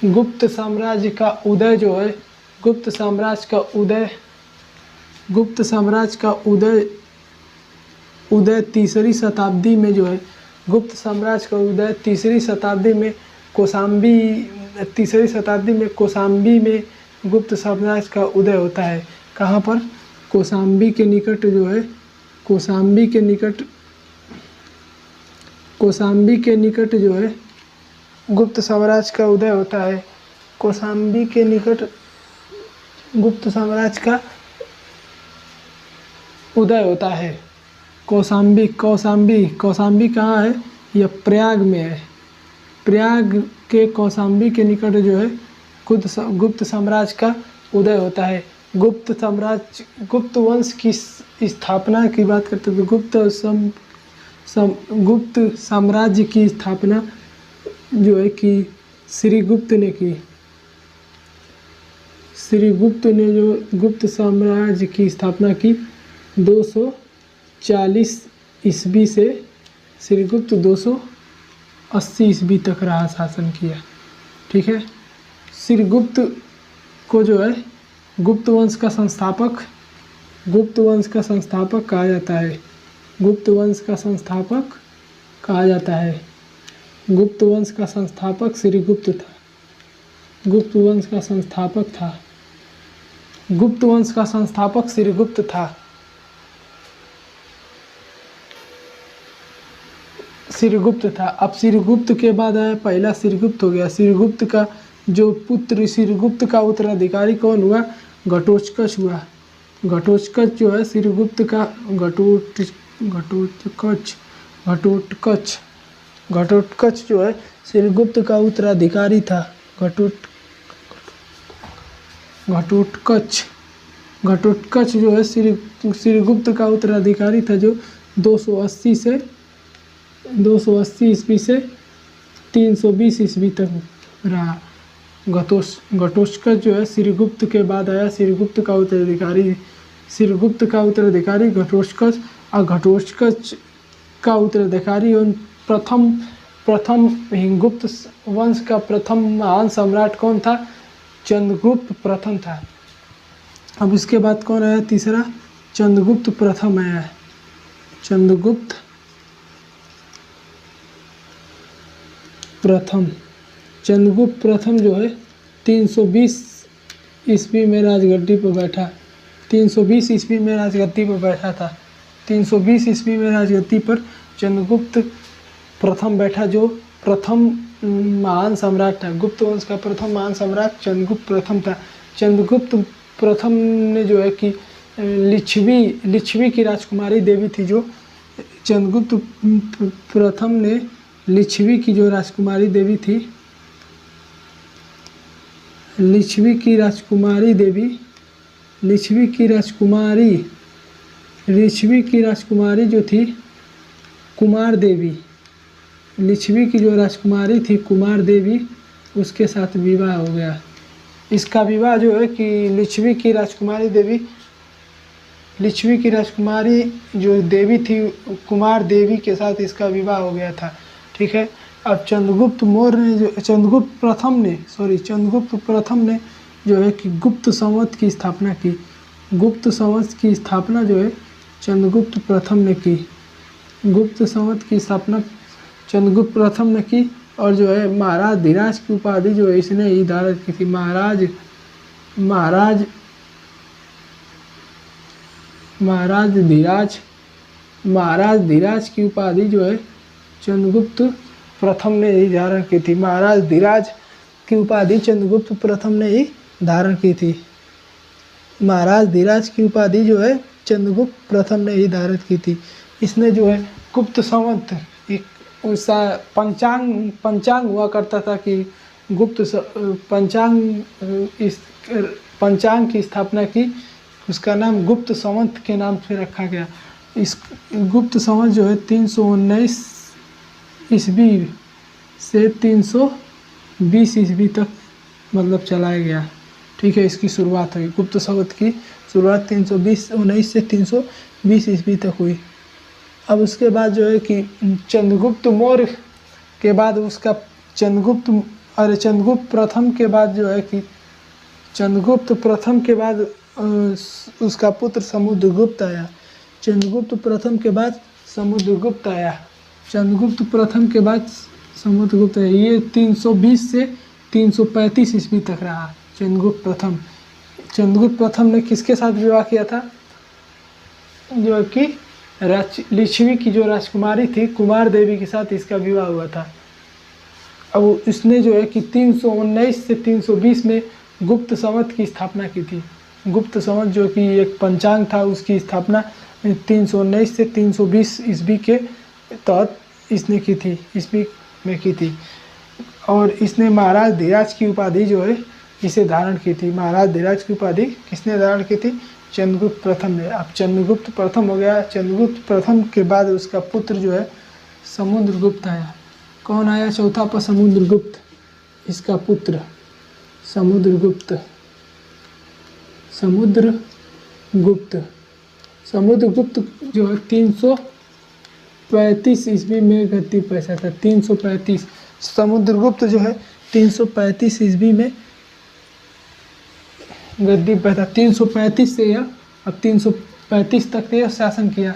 गुप्त साम्राज्य का उदय जो है, गुप्त साम्राज्य का उदय, गुप्त साम्राज्य का उदय उदय तीसरी शताब्दी में जो है, गुप्त साम्राज्य का उदय तीसरी शताब्दी में कौशाम्बी, तीसरी शताब्दी में कौशाम्बी में गुप्त साम्राज्य का उदय होता है। कहाँ पर? कौशाम्बी के निकट जो है, कौशाम्बी के निकट, कौशाम्बी के निकट जो है गुप्त साम्राज्य का उदय होता है। कौशाम्बी के निकट गुप्त साम्राज्य का उदय होता है। कौशाम्बी, कौशाम्बी, कौशाम्बी कहाँ है? यह प्रयाग में है। प्रयाग के कौशाम्बी के निकट जो है गुप्त साम्राज्य का उदय होता है। गुप्त साम्राज्य, गुप्त वंश की स्थापना की बात करते हैं तो गुप्त साम्राज्य की स्थापना जो है कि श्रीगुप्त ने की। श्रीगुप्त ने जो गुप्त साम्राज्य की स्थापना की 240 ईस्वी से श्रीगुप्त 280 ईस्वी तक रहा, शासन किया। ठीक है। श्रीगुप्त को जो है गुप्त वंश का संस्थापक, गुप्त वंश का संस्थापक कहा जाता है। गुप्त वंश का संस्थापक कहा जाता है। गुप्त वंश का संस्थापक श्रीगुप्त था। गुप्त वंश का संस्थापक था। गुप्त वंश का संस्थापक श्रीगुप्त था। श्रीगुप्त था। अब श्रीगुप्त के बाद आया पहला श्रीगुप्त हो गया। श्रीगुप्त का जो पुत्र श्रीगुप्त का उत्तराधिकारी कौन हुआ? घटोत्कच हुआ। घटोत्कच जो है श्रीगुप्त का घटोत्कच जो है श्रीगुप्त का उत्तराधिकारी था। घटोत्कच जो है श्रीगुप्त का उत्तराधिकारी था, जो 280 ईस्वी से 320 ईस्वी तक रहा। घटोत्कच जो है श्रीगुप्त के बाद आया श्रीगुप्त का उत्तराधिकारी। श्रीगुप्त का उत्तराधिकारी घटोत्कच, और घटोत्कच का उत्तराधिकारी और प्रथम गुप्त वंश का प्रथम महान सम्राट कौन था? चंद्रगुप्त प्रथम था। अब इसके बाद कौन आया? तीसरा चंद्रगुप्त प्रथम आया। चंद्रगुप्त प्रथम, चंद्रगुप्त प्रथम जो है 320 ईस्वी में राजगद्दी पर बैठा। 320 ईस्वी में राजगद्दी पर बैठा था। 320 ईस्वी में राजगद्दी पर चंद्रगुप्त प्रथम बैठा, जो प्रथम महान सम्राट था। गुप्त वंश का प्रथम महान सम्राट चंद्रगुप्त प्रथम था। चंद्रगुप्त प्रथम ने जो है कि लिच्छवी की राजकुमारी देवी थी, जो चंद्रगुप्त प्रथम ने लिच्छवी की जो राजकुमारी देवी थी, लिच्छवी की राजकुमारी जो थी कुमार देवी, लिच्छवी की जो राजकुमारी थी कुमार देवी, उसके साथ विवाह हो गया। इसका विवाह जो है कि लिच्छवी की राजकुमारी जो देवी थी कुमार देवी के साथ इसका विवाह हो गया था। ठीक है। अब चंद्रगुप्त प्रथम ने जो है कि गुप्त संवत की स्थापना की। गुप्त संवत की स्थापना जो है चंद्रगुप्त प्रथम ने की। गुप्त संवत की स्थापना चंद्रगुप्त प्रथम ने की, और जो है महाराज धीराज की उपाधि जो है इसने ही धारण की थी। महाराज धीराज की उपाधि जो है चंद्रगुप्त प्रथम ने ही धारण की थी। महाराज धीराज की उपाधि चंद्रगुप्त प्रथम ने ही धारण की थी। महाराज धीराज की उपाधि जो है चंद्रगुप्त प्रथम ने ही धारण की थी। इसने जो है गुप्त संवत, एक पंचांग हुआ करता था कि गुप्त पंचांग की स्थापना की, उसका नाम गुप्त संवत के नाम से रखा गया। इस गुप्त संवत जो है 319 ईस्वी से 320 ईस्वी तक मतलब चलाया गया। ठीक है। इसकी शुरुआत हुई, गुप्त संवत की शुरुआत 319 से 320 ईस्वी तक हुई। अब उसके बाद जो है कि चंद्रगुप्त मौर्य के बाद उसका चंद्रगुप्त अरे चंद्रगुप्त प्रथम के बाद जो है कि चंद्रगुप्त प्रथम के बाद उसका पुत्र समुद्रगुप्त आया। चंद्रगुप्त प्रथम के बाद समुद्रगुप्त आया। चंद्रगुप्त प्रथम के बाद समुद्रगुप्त आया। ये 320 से 335 ईस्वी तक रहा चंद्रगुप्त प्रथम। चंद्रगुप्त प्रथम ने किसके साथ विवाह किया था? जो कि लिच्छवी की जो राजकुमारी थी कुमार देवी के साथ इसका विवाह हुआ था। अब इसने जो है कि 319 से 320 में गुप्त संवत की स्थापना की थी। गुप्त संवत जो कि एक पंचांग था उसकी स्थापना 319 से 320 ईस्वी के तहत इसने की थी, ईस्वी में की थी। और इसने महाराज धीराज की उपाधि जो है इसे धारण की थी। महाराज धीराज की उपाधि किसने धारण की थी? चंद्रगुप्त प्रथम ने। अब चंद्रगुप्त प्रथम हो गया। चंद्रगुप्त प्रथम के बाद उसका पुत्र जो है समुद्रगुप्त आया। कौन आया चौथा पर? समुद्रगुप्त, इसका पुत्र समुद्रगुप्त। समुद्रगुप्त समुद्रगुप्त जो है 335 ईस्वी में गद्दी पर बैठा था। 335 समुद्रगुप्त जो है 335 ईस्वी में गद्दी पर था। 335 से यह अब 335 तक यह शासन किया।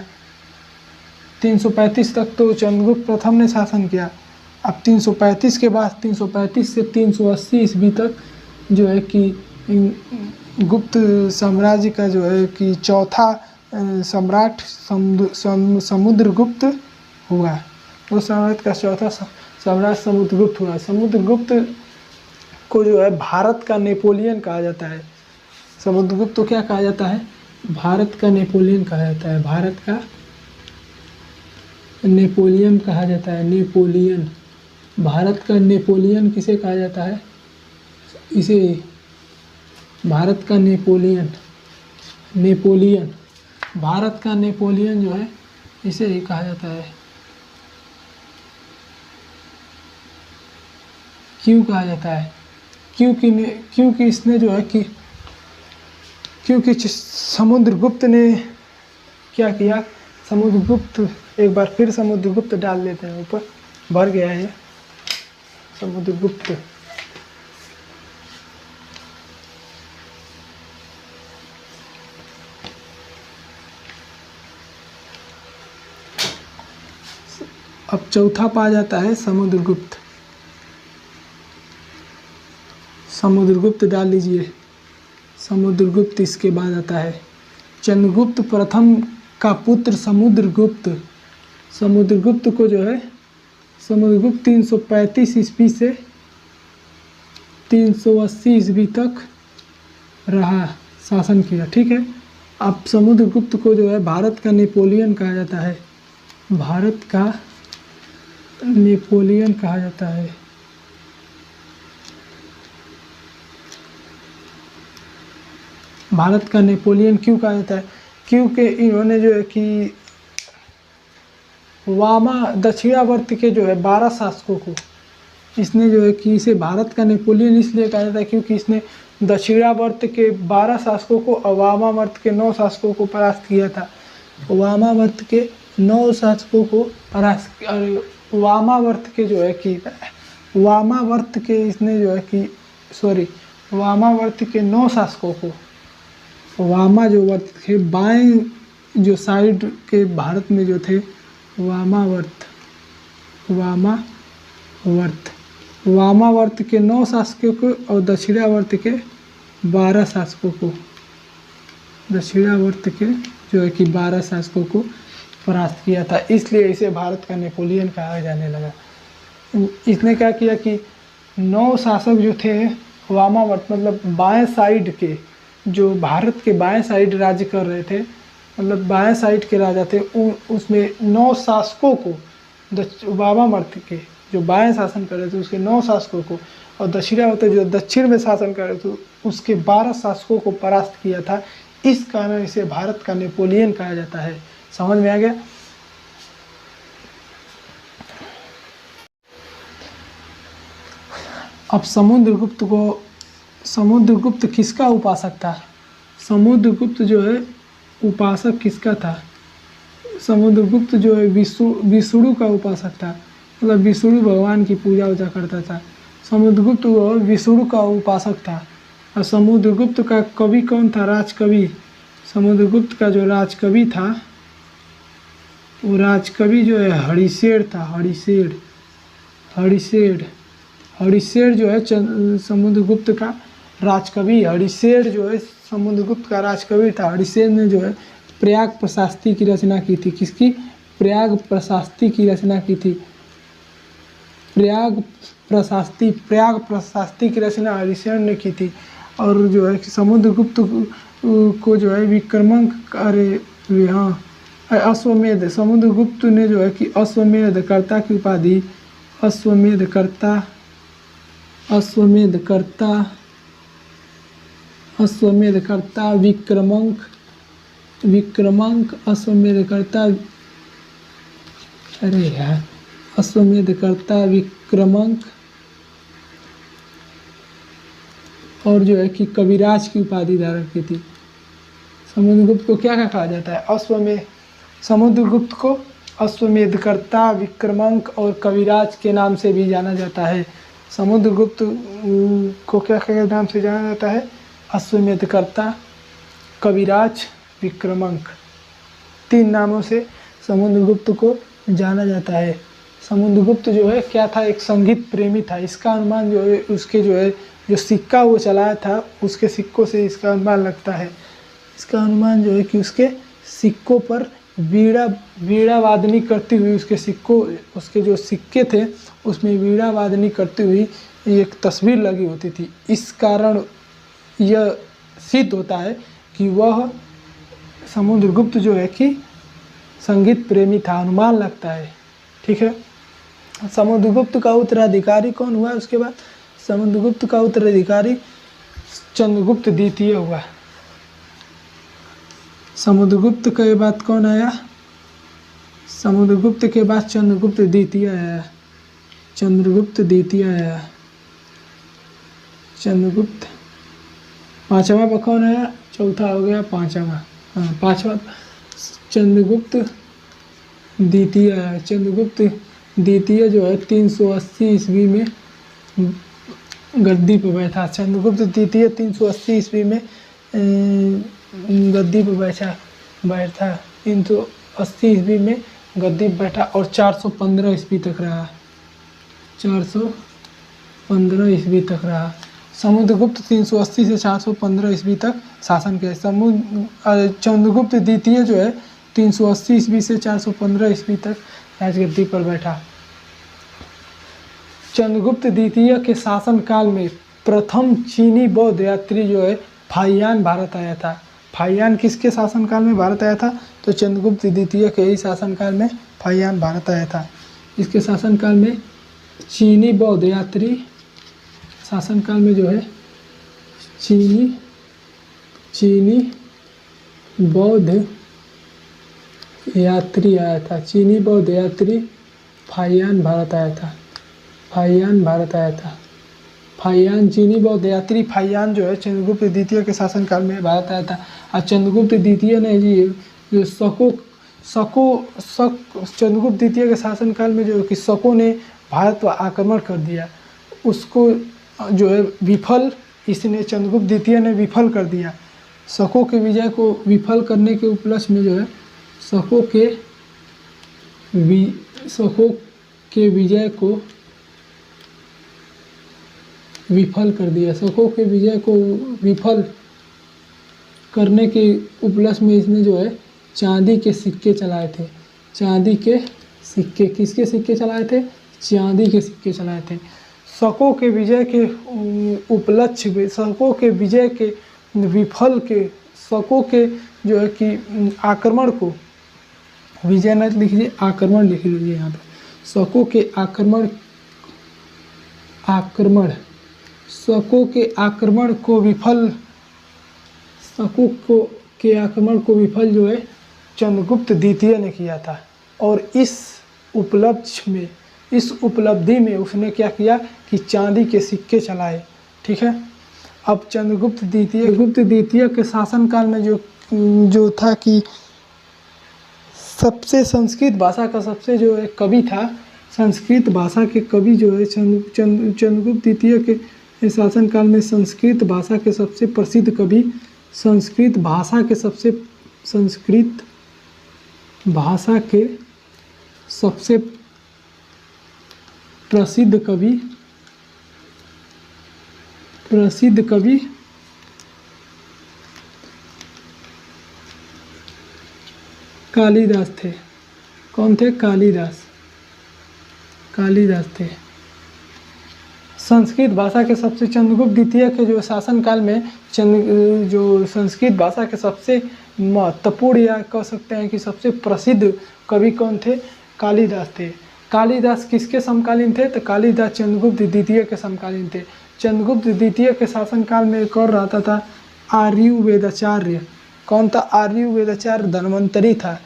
335 तक तो चंद्रगुप्त प्रथम ने शासन किया। अब 335 के बाद 335 से 380 ईस्वी तक जो है कि गुप्त साम्राज्य का जो है कि चौथा सम्राट समुद्रगुप्त हुआ। वो साम्राज्य का चौथा सम्राट समुद्रगुप्त हुआ। समुद्रगुप्त को जो है भारत का नेपोलियन कहा जाता है। समुद्रगुप्त को क्या कहा जाता है? भारत का नेपोलियन कहा जाता है। भारत का नेपोलियन कहा जाता है। नेपोलियन, भारत का नेपोलियन किसे कहा जाता है? इसे भारत का नेपोलियन, नेपोलियन, भारत का नेपोलियन जो है इसे ही कहा जाता है। क्यों कहा जाता है? क्योंकि इसने जो है कि क्योंकि समुद्रगुप्त ने क्या किया? समुद्रगुप्त, एक बार फिर समुद्रगुप्त डाल लेते हैं, ऊपर भर गया है समुद्रगुप्त। अब चौथा पा जाता है समुद्रगुप्त। समुद्रगुप्त डाल लीजिए। समुद्रगुप्त इसके बाद आता है चंद्रगुप्त प्रथम का पुत्र समुद्रगुप्त। समुद्रगुप्त को जो है समुद्रगुप्त 335 ईस्वी से 380 ईस्वी तक रहा, शासन किया। ठीक है। अब समुद्रगुप्त को जो है भारत का नेपोलियन कहा जाता है। भारत का नेपोलियन कहा जाता है। भारत का नेपोलियन क्यों कहा जाता है? क्योंकि इन्होंने जो है कि दक्षिणावर्त के जो है 12 शासकों को, इसने जो है कि इसे भारत का नेपोलियन इसलिए कहा जाता है क्योंकि इसने दक्षिणावर्त के 12 शासकों को और वामावर्त के 9 शासकों को परास्त किया था। वामावर्त के 9 शासकों को परास्त, वामावर्त के जो है कि वामावर्त के इसने जो है कि वामावर्त के 9 शासकों को, वामा जो वर्त थे बाएं जो साइड के भारत में जो थे वामावर्त के 9 शासकों को और दक्षिणावर्त के 12 शासकों को, दक्षिणावर्त के जो है कि 12 शासकों को परास्त किया था। इसलिए इसे भारत का नेपोलियन कहा जाने लगा। इसने क्या किया कि 9 शासक जो थे वामावर्त मतलब बाएं साइड के, जो भारत के बाएं साइड राज्य कर रहे थे, मतलब बाएं साइड के राजा थे, उसमें 9 शासकों को वामावर्त के जो बाएं शासन कर रहे थे उसके 9 शासकों को और दक्षिणावर्त जो दक्षिण में शासन कर रहे थे उसके 12 शासकों को परास्त किया था। इस कारण इसे भारत का नेपोलियन कहा जाता है। समझ में आ गया? अब समुद्रगुप्त किसका उपासक था? समुद्रगुप्त जो है उपासक किसका था? समुद्रगुप्त जो है विष्णु का उपासक था, मतलब विष्णु भगवान की पूजा वूजा करता था। समुद्रगुप्त वो विष्णु का उपासक था। और समुद्रगुप्त का कवि कौन था? राजकवि। समुद्रगुप्त का जो राजकवि था वो राजकवि जो है हरिशेर था। हरिशेर जो है समुद्रगुप्त का राजकवि। हरिशेर जो है समुद्रगुप्त का राजकवि था। हरिशेर ने जो है प्रयाग प्रशास्ति की रचना की थी। किसकी? प्रयाग प्रशास्ति की रचना की थी। प्रयाग प्रशास्ति की रचना हरिशेर ने की थी। और जो है समुद्रगुप्त को जो है विक्रमांक, अश्वमेध, समुद्रगुप्त ने जो है कि अश्वमेध कर्ता की उपाधि, अश्वमेध कर्ता विक्रमांक अश्वमेध कर्ता, अरे यार, अश्वमेध कर्ता विक्रमांक, और जो है कि कविराज की उपाधि धारण की थी। समुद्रगुप्त को क्या कहा जाता है? समुद्रगुप्त को अश्वमेधकर्ता, विक्रमांक और कविराज के नाम से भी जाना जाता है। समुद्रगुप्त को क्या के नाम से जाना जाता है? अश्वमेधकर्ता, कविराज, विक्रमांक, 3 नामों से समुद्रगुप्त को जाना जाता है। समुद्रगुप्त जो है क्या था? एक संगीत प्रेमी था। इसका अनुमान जो है उसके जो सिक्का वो चलाया था उसके सिक्कों से इसका अनुमान लगता है। इसका अनुमान जो है कि उसके सिक्कों पर वीणा वादनी करती हुई उसके जो सिक्के थे उसमें वीणा वादनी करती हुई एक तस्वीर लगी होती थी। इस कारण यह सिद्ध होता है कि वह समुद्रगुप्त जो है कि संगीत प्रेमी था, अनुमान लगता है। ठीक है। समुद्रगुप्त का उत्तराधिकारी कौन हुआ? उसके बाद समुद्रगुप्त का उत्तराधिकारी चंद्रगुप्त द्वितीय हुआ। समुद्रगुप्त के बाद कौन आया? समुद्रगुप्त के बाद चंद्रगुप्त द्वितीय आया। चंद्रगुप्त पांचवा पर कौन आया? चौथा हो गया, पांचवा, पांचवा चंद्रगुप्त द्वितीय आया। चंद्रगुप्त द्वितीय जो है 380 ईस्वी में गद्दी पर बैठा। चंद्रगुप्त द्वितीय 380 ईस्वी में गद्दी पर बैठा 380 ईस्वी में गद्दी पर बैठा और 415 ईस्वी तक रहा। 415 ईस्वी तक रहा। समुद्रगुप्त 380 से 415 ईस्वी तक शासन किया। चंद्रगुप्त द्वितीय जो है 380 ईस्वी से 415 ईस्वी तक राजगद्दी पर बैठा। चंद्रगुप्त द्वितीय के शासनकाल में प्रथम चीनी बौद्ध यात्री जो है फाहियान भारत आया था। फाहियान किसके शासनकाल में भारत आया था? तो चंद्रगुप्त द्वितीय के ही शासनकाल में फाहियान भारत आया था। इसके शासनकाल में चीनी बौद्ध यात्री, शासनकाल में जो है चीनी बौद्ध यात्री आया था। चीनी बौद्ध यात्री फाहियान भारत आया था। फाहियान चीनी बौद्ध यात्री फाहियान जो है चंद्रगुप्त द्वितीय के शासनकाल में भारत आया था। और चंद्रगुप्त द्वितीय ने जो चंद्रगुप्त द्वितीय के शासनकाल में जो कि शकों ने भारत पर आक्रमण कर दिया, उसको जो है इसने चंद्रगुप्त द्वितीय ने विफल कर दिया। शकों के विजय को विफल करने के उपलक्ष्य में जो है शकों के विजय को विफल कर दिया। शकों के विजय को विफल करने के उपलक्ष्य में इसने जो है चांदी के सिक्के चलाए थे। चांदी के सिक्के, किसके सिक्के चलाए थे? चांदी के सिक्के चलाए थे। शकों के विजय के उपलक्ष्य में, शकों के विजय के विफल के, शकों के जो है कि आक्रमण को, विजय न लिख लीजिए, आक्रमण लिख लीजिए यहाँ पे। शकों के आक्रमण को विफल जो है चंद्रगुप्त द्वितीय ने किया था। और इस उपलब्धि में उसने क्या किया कि चांदी के सिक्के चलाए। ठीक है। अब चंद्रगुप्त द्वितीय के शासनकाल में जो था कि सबसे संस्कृत भाषा का सबसे जो एक कवि था, संस्कृत भाषा के कवि जो है चंद्रगुप्त द्वितीय के शासनकाल में संस्कृत भाषा के सबसे प्रसिद्ध कवि संस्कृत भाषा के सबसे प्रसिद्ध कवि कालिदास थे। कौन थे? कालिदास थे। संस्कृत भाषा के सबसे चंद्रगुप्त द्वितीय के जो शासनकाल में जो संस्कृत भाषा के सबसे महत्वपूर्ण या कह सकते हैं कि सबसे प्रसिद्ध कवि कौन थे? कालिदास थे। कालिदास किसके समकालीन थे? तो कालिदास चंद्रगुप्त द्वितीय के समकालीन थे। चंद्रगुप्त द्वितीय के शासनकाल में एक और रहता था आर्युवेदाचार्य। कौन था? आर्युवेदाचार्य धन्वंतरी था।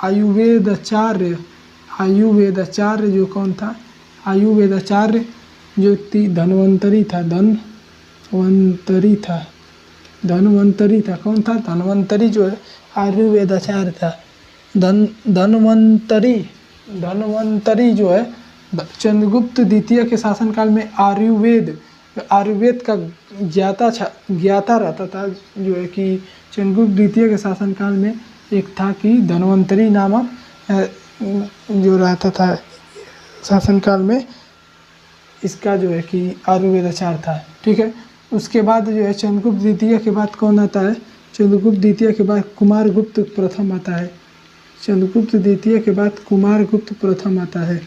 आयुर्वेदाचार्य जो कौन था? आयुर्वेदाचार्य जो धन्वंतरी था। कौन था? धन्वंतरी जो है आयुर्वेदाचार्य था। धन्वंतरी जो है चंद्रगुप्त द्वितीय के शासनकाल में आयुर्वेद का ज्ञाता रहता था। जो है कि चंद्रगुप्त द्वितीय के शासनकाल में एक था कि धन्वंतरी नामक जो रहता था शासनकाल में, इसका जो है कि आयुर्वेदाचार्य था। ठीक है। उसके बाद जो है चंद्रगुप्त द्वितीय के बाद कौन आता है? चंद्रगुप्त द्वितीय के बाद कुमारगुप्त प्रथम आता है। चंद्रगुप्त द्वितीय के बाद कुमारगुप्त प्रथम आता है।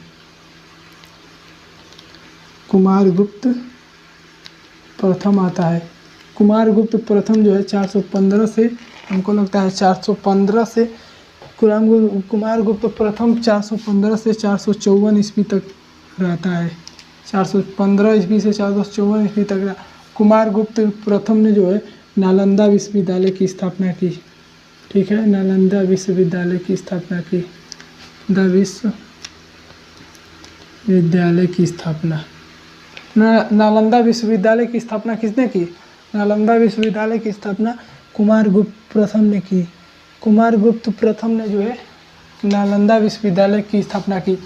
कुमारगुप्त प्रथम जो है 415 से, हमको लगता है 415 से कुमारगुप्त प्रथम 415 से 454 ईस्वी तक रहता है। 415 ईस्वी से 454 ईस्वी तक कुमारगुप्त प्रथम ने जो है नालंदा विश्वविद्यालय की स्थापना की। ठीक है, नालंदा विश्वविद्यालय की स्थापना की। नालंदा विश्वविद्यालय की स्थापना किसने की? नालंदा विश्वविद्यालय की स्थापना कुमारगुप्त प्रथम ने की। कुमारगुप्त प्रथम ने जो है नालंदा विश्वविद्यालय की स्थापना की।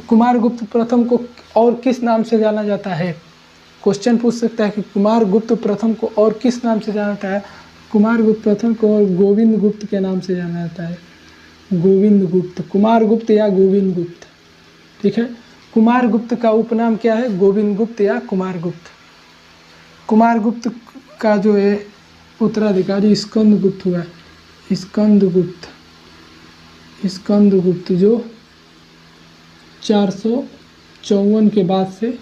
कुमारगुप्त प्रथम को और किस नाम से जाना जाता है? क्वेश्चन पूछ सकता है कि कुमारगुप्त प्रथम को और किस नाम से जाना जाता है? कुमारगुप्त प्रथम को और गोविंद गुप्त के नाम से जाना जाता है। गोविंद गुप्त, कुमारगुप्त या गोविंद गुप्त। ठीक है। कुमारगुप्त का उपनाम क्या है? गोविंद गुप्त या कुमारगुप्त। कुमारगुप्त का जो है उत्तराधिकारी स्कंदगुप्त हुआ। स्कंदगुप्त जो 454 के बाद से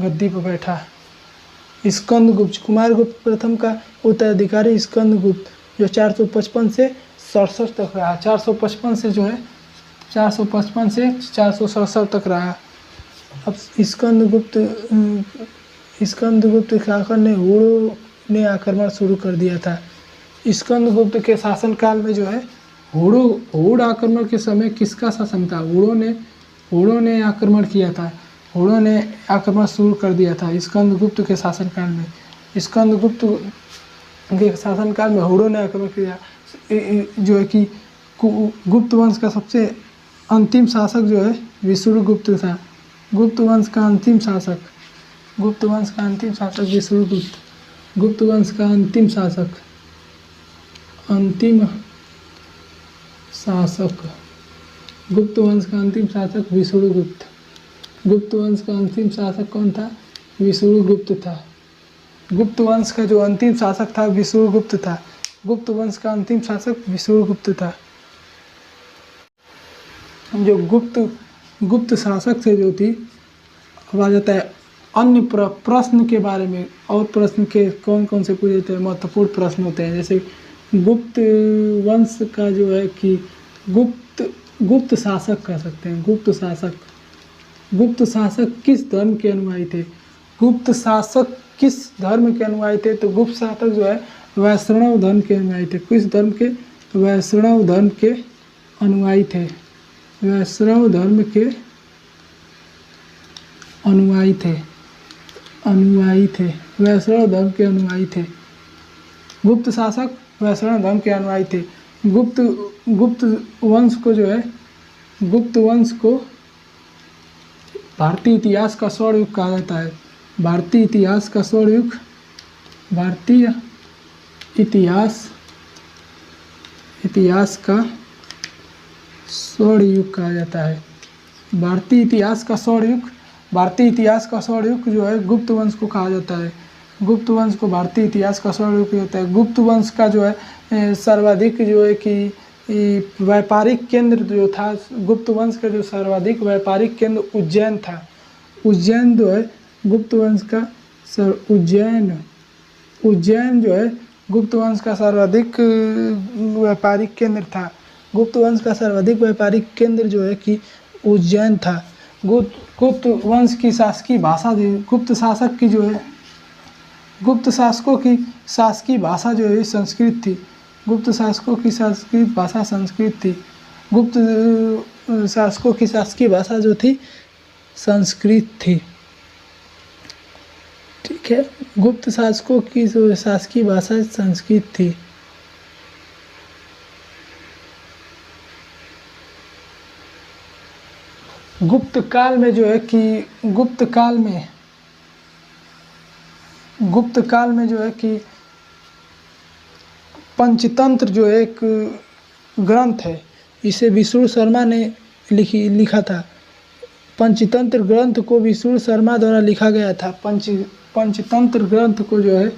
गद्दी पर बैठा। स्कंदगुप्त, कुमारगुप्त प्रथम का उत्तराधिकारी स्कंदगुप्त जो 455 से 67 तक रहा। 455 से जो है 455 से 467 तक रहा। अब स्कंदगुप्त शासक ने हुड़ों ने आक्रमण शुरू कर दिया था। स्कंदगुप्त के शासनकाल में जो है हुड़ आक्रमण के समय किसका शासन था? हुड़ों ने आक्रमण किया था। हुड़ों ने आक्रमण शुरू कर दिया था स्कंदगुप्त के शासनकाल में। स्कंदगुप्त के शासनकाल में हुड़ों ने आक्रमण किया। जो है कि गुप्त वंश का सबसे अंतिम शासक जो है विष्णुगुप्त था। गुप्त वंश का अंतिम शासक विष्णुगुप्त। गुप्त वंश का अंतिम शासक गुप्त वंश का अंतिम शासक विष्णुगुप्त। गुप्त वंश का अंतिम शासक कौन था? विष्णुगुप्त था। गुप्त वंश का जो अंतिम शासक था विष्णुगुप्त था। गुप्त वंश का अंतिम शासक विष्णुगुप्त था। जो गुप्त शासक से जो थी, अब आ जाता है अन्य प्रश्न के बारे में। और प्रश्न के कौन कौन से पूछे थे? महत्वपूर्ण प्रश्न होते हैं। जैसे गुप्त वंश का जो है कि गुप्त शासक कह सकते हैं। गुप्त शासक किस धर्म के अनुयायी थे? गुप्त शासक किस धर्म के अनुयायी थे? तो गुप्त शासक जो है वैष्णव धर्म के अनुयायी थे। किस धर्म के? वैष्णव धर्म के अनुयायी थे। वैष्णव धर्म के अनुयायी थे। वैष्णव धर्म के अनुयायी थे। गुप्त शासक वैष्णव धर्म के अनुयायी थे। गुप्त गुप्त वंश को जो है, गुप्त वंश को भारतीय इतिहास का स्वर्ण युग कहा जाता है। भारतीय इतिहास का स्वर्ण युग, भारतीय इतिहास का स्वर्ण युग कहा जाता है। भारतीय इतिहास का स्वर्ण युग, भारतीय इतिहास का स्वर्ण युग जो है गुप्त वंश को कहा जाता है। गुप्त वंश को भारतीय इतिहास का स्वर्ण युग होता है। गुप्त वंश का जो है सर्वाधिक जो है कि व्यापारिक केंद्र जो था, गुप्त वंश का जो सर्वाधिक व्यापारिक केंद्र उज्जैन था। उज्जैन जो है गुप्त वंश का उज्जैन जो है गुप्त वंश का सर्वाधिक व्यापारिक केंद्र था। गुप्त वंश का सर्वाधिक व्यापारिक केंद्र जो है कि उज्जैन था। गुप्त वंश की शासकीय भाषा, गुप्त शासक की जो है, गुप्त शासकों की शासकीय भाषा जो है संस्कृत थी। गुप्त शासकों की शासकीय भाषा संस्कृत थी। गुप्त शासकों की शासकीय भाषा जो थी संस्कृत थी। ठीक है, गुप्त शासकों की जो शासकीय भाषा संस्कृत थी। गुप्त काल में जो है कि गुप्त काल में जो है कि पंचतंत्र जो एक ग्रंथ है, इसे विष्णु शर्मा ने लिखा था। पंचतंत्र ग्रंथ को विष्णु शर्मा द्वारा लिखा गया था। पंचतंत्र ग्रंथ को जो है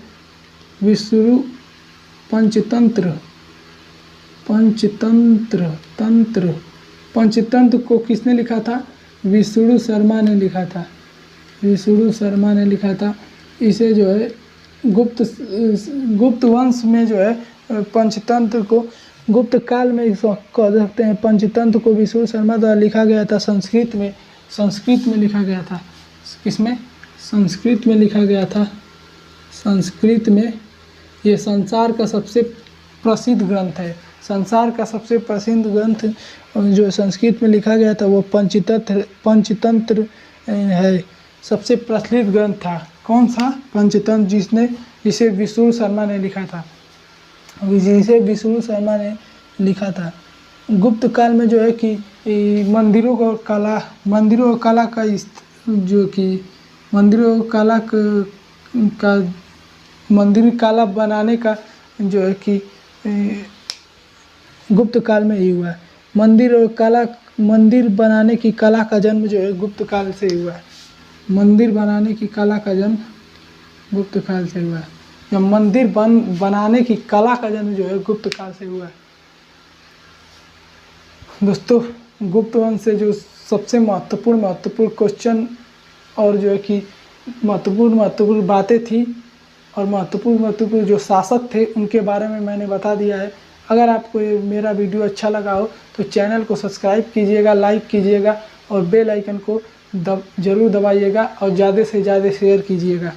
पंचतंत्र को किसने लिखा था? विष्णु शर्मा ने लिखा था। विष्णु शर्मा ने लिखा था। इसे जो है गुप्त वंश में जो है पंचतंत्र को गुप्त काल में कह सकते हैं। पंचतंत्र को विष्णु शर्मा द्वारा लिखा गया था। संस्कृत में लिखा गया था। किसमें? संस्कृत में लिखा गया था। संस्कृत में ये संसार का सबसे प्रसिद्ध ग्रंथ है। संसार का सबसे प्रसिद्ध ग्रंथ जो संस्कृत में लिखा गया था वो पंचतंत्र है। सबसे प्रचलित ग्रंथ था। कौन सा? पंचतंत्र, जिसे विष्णु शर्मा ने लिखा था। गुप्त काल में जो है कि मंदिरों मंदिर कला बनाने का जो है कि गुप्त काल में ही हुआ। मंदिर बनाने की कला का जन्म जो है गुप्त काल से हुआ। मंदिर बनाने की कला का जन्म गुप्त काल से हुआ। या मंदिर बनाने की कला का जन्म जो है गुप्त काल से हुआ। दोस्तों, गुप्त वंश से जो सबसे महत्वपूर्ण क्वेश्चन और जो है कि महत्वपूर्ण बातें थी और महत्वपूर्ण जो शासक थे उनके बारे में मैंने बता दिया है। अगर आपको ये मेरा वीडियो अच्छा लगा हो तो चैनल को सब्सक्राइब कीजिएगा, लाइक कीजिएगा और बेल आइकन को ज़रूर दबाइएगा और ज़्यादा से ज़्यादा शेयर कीजिएगा।